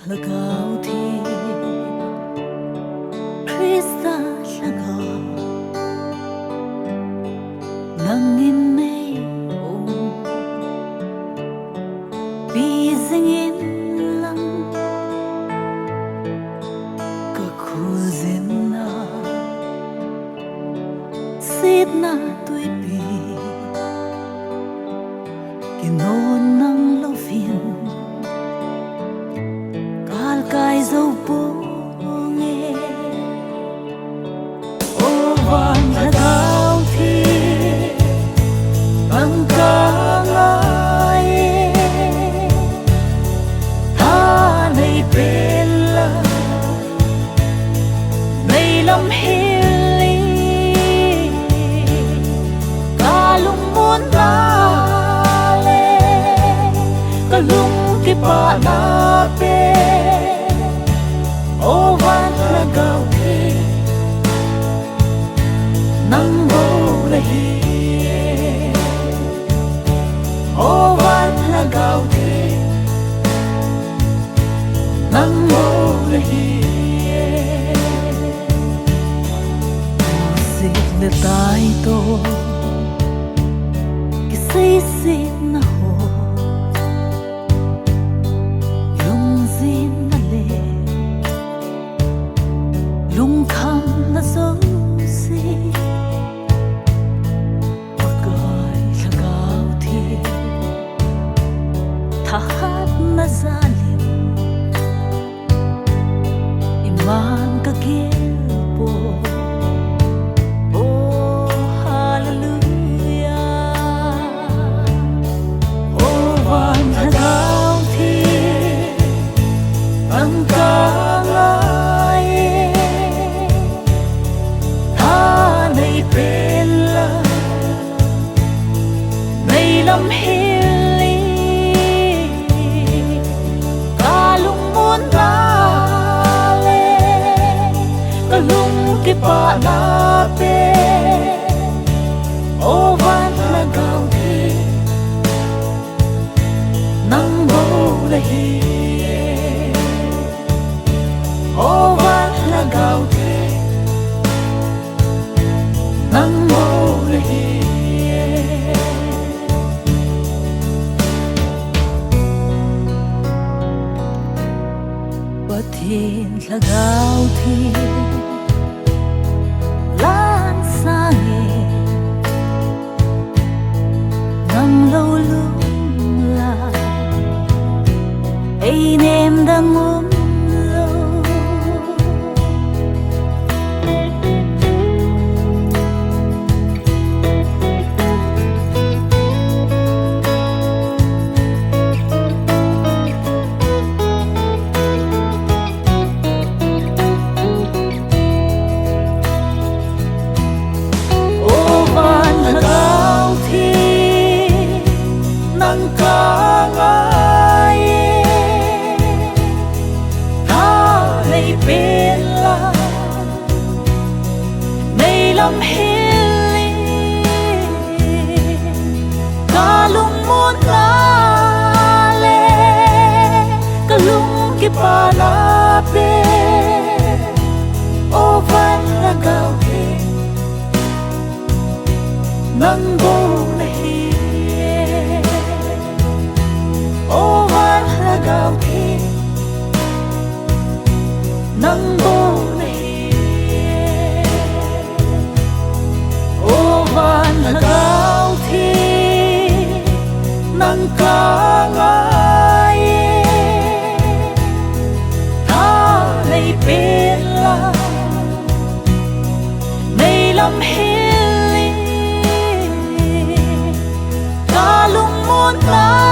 lagaw thi Krista laga nangin may bisingin lang kakuzin na sit na tuy pi kinon ng lovin kai dấu buông nghe ô vàng là cao thi bằng ca ngài ta này bên là này lâm hili ta lung muốn ta lệ ta lung cái bà na bên ô van lagaw thi nang bầu lahi ô van lagaw thi nang bầu lahi sit le tai to kisay sit na ho lung kham na dấu si pagay lagaw thi thahat na zalim iman kagilpo oh hallelujah oh van lagaw thi ang lâm hili kalung muốn ta lệ kalung cái bà na bên ô van lagaw thi nang bầu lahi ô van lagaw thi nang bầu lahi thiên lagaw thi lan xa nghe ngang lâu lung là ấy em đang ôm lâu ca ngài ta này bên là này lâm hili ta lung muốn ta lệ ta lung cái bà na bên ô van lagaw thi nang bầu lahi ô van lagaw thi nang bầu lahi ô van lagaw thi nang ca ngài ta này bên là này lâm hili ta lung muốn ta